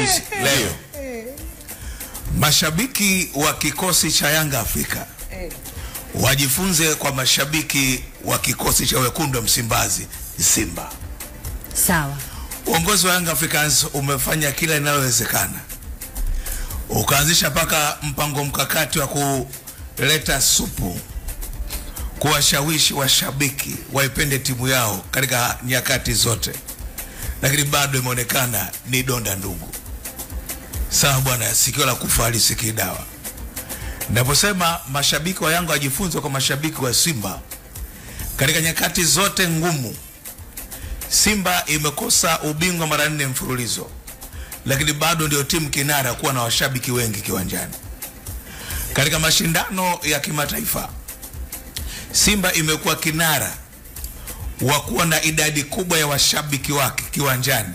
uchaguzi leo, mashabiki wa kikosi cha Yanga Afrika wajifunze kwa mashabiki wa kikosi cha wekundu wa Msimbazi Simba. Sawa. Uongozi wa Yanga Africans umefanya kila linalowezekana. Ukaanzisha paka mpango mkakati wa kuleta supu, kuwashawishi washabiki waipende timu yao katika nyakati zote. Lakini bado imeonekana ni donda ndugu. Sawa bwana, sikio la kufa halisikii dawa. Naposema mashabiki wa Yanga wajifunze kwa mashabiki wa Simba, katika nyakati zote ngumu, Simba imekosa ubingwa mara 4 mfululizo, lakini bado ndio timu kinara kuwa na washabiki wengi kiwanjani. Katika mashindano ya kimataifa, Simba imekuwa kinara wa kuwa na idadi kubwa ya washabiki wake kiwanjani.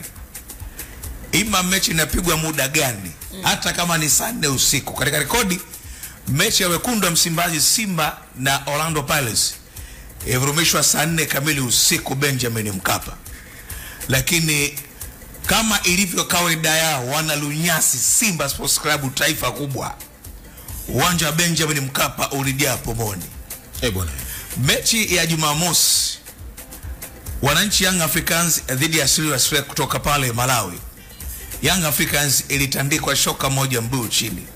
Ima mechi inapigwa muda gani, hata kama ni saa 4 usiku. Katika rekodi, mechi ya wekundu wa Msimbazi Simba na Orlando Pirates ilivurumishwa saa 4 kamili usiku Benjamin Mkapa. Lakini kama ilivyo kawaida yao, wanalunyasi Simba Sports Club, taifa kubwa, uwanja wa Benjamin Mkapa ulijaa pomoni. Bwana, mechi ya Jumamosi, wananchi Young Africans dhidi ya Sirius Rek kutoka pale Malawi, Young Africans ilitandikwa shoka moja mguu chini.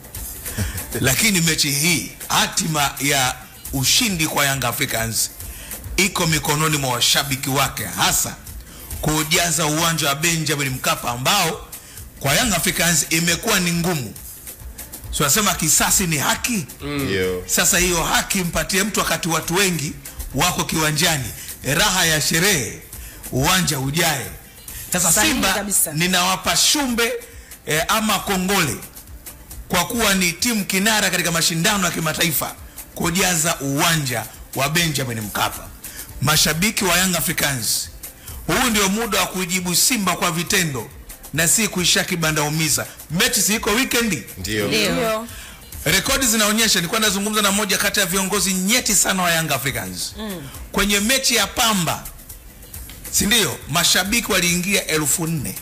Lakini mechi hii, hatima ya ushindi kwa Young Africans iko mikononi mwa washabiki wake, hasa kujaza uwanja wa Benjamin Mkapa ambao kwa Young Africans imekuwa ni ngumu. So nasema kisasi ni haki. Sasa hiyo haki mpatie mtu wakati watu wengi wako kiwanjani, raha ya sherehe, uwanja ujae. Sasa Simba ninawapa shumbe ama kongole kwa kuwa ni timu kinara katika mashindano ya kimataifa kujaza uwanja wa Benjamin Mkapa. Mashabiki wa Young Africans, huu ndio muda wa kujibu Simba kwa vitendo na si kuisha kibanda umiza. Mechi si iko weekend? Ndio. Rekodi zinaonyesha, nilikuwa nazungumza na moja kati ya viongozi nyeti sana wa Young Africans. Kwenye mechi ya Pamba, si ndio, mashabiki waliingia 4,000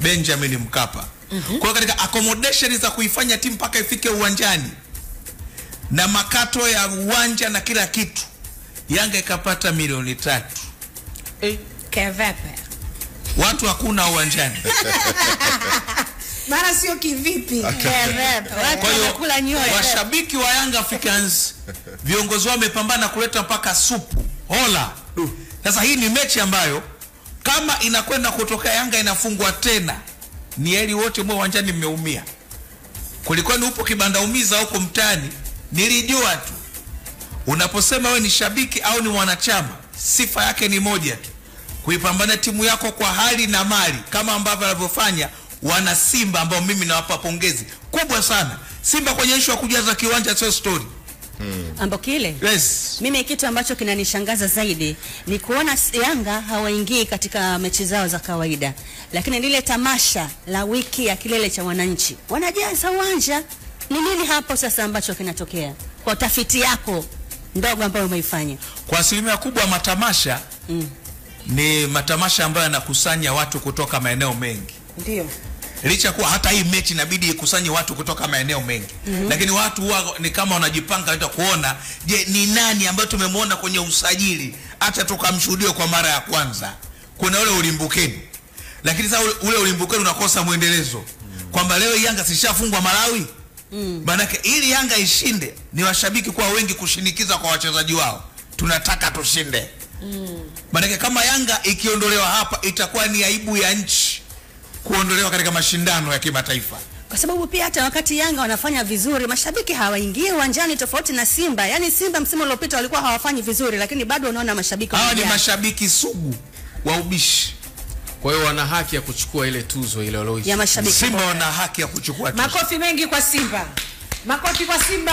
Benjamin Mkapa. Kwa katika accommodation za kuifanya timu mpaka ifike uwanjani na makato ya uwanja na kila kitu, Yanga ikapata milioni 3. Kevepe. Watu hakuna uwanjani. Mara sio kivipi? Kevepe. Watu wanakula nyoyo. Washabiki wa Young Africans, viongozi wao wamepambana kuleta mpaka supu, hola. Sasa hii ni mechi ambayo kama inakwenda kutoka Yanga inafungwa tena, ni heri wote mwe uwanjani mmeumia. Kulikuwa ni upo kibanda umiza huko mtani, nilijua tu. Unaposema wewe ni shabiki au ni mwanachama, sifa yake ni moja tu, kuipambana timu yako kwa hali na mali, kama ambavyo wanavyofanya wana Simba ambao mimi nawapa pongezi kubwa sana. Simba kwenye issue ya kujaza kiwanja sio story. Ambokile. Yes. Mimi kitu ambacho kinanishangaza zaidi ni kuona Yanga hawaingii katika mechi zao za kawaida, lakini lile tamasha la wiki ya kilele cha wananchi wanajaza uwanja. Ni nini hapo sasa ambacho kinatokea? Kwa tafiti yako ndogo ambayo umeifanya. Kwa asilimia kubwa matamasha ni matamasha ambayo yanakusanya watu kutoka maeneo mengi. Ndio. Licha kuwa hata hii mechi inabidi ikusanye watu kutoka maeneo mengi. Lakini watu huwa ni kama wanajipanga hata kuona, je, ni nani ambaye tumemwona kwenye usajili hata tukamshuhudia kwa mara ya kwanza. Kuna ule ulimbukeni. Lakini sasa ule ulimbukeni unakosa muendelezo. Kwamba leo Yanga sishafungwa Malawi. Manake ili Yanga ishinde ni washabiki kwa wengi kushinikiza kwa wachezaji wao, tunataka tushinde. Manake kama Yanga ikiondolewa hapa itakuwa ni aibu ya nchi kuondolewa katika mashindano ya kimataifa. Kwa sababu pia hata wakati Yanga wanafanya vizuri, mashabiki hawaingie uwanjani, tofauti na Simba. Yaani Simba msimu uliopita walikuwa hawafanyi vizuri, lakini bado unaona mashabiki hawa ni mashabiki sugu wa ubishi. kwa hiyo wana haki ya kuchukua ile tuzo ile walioisha. Ya mashabiki. Simba wana haki ya kuchukua tuzo. Makofi mengi kwa Simba. Makofi kwa Simba.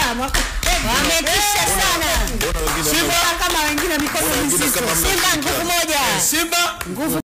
Wametisha sana. Simba kama wengine mikono mizito. Simba nguvu moja. Simba nguvu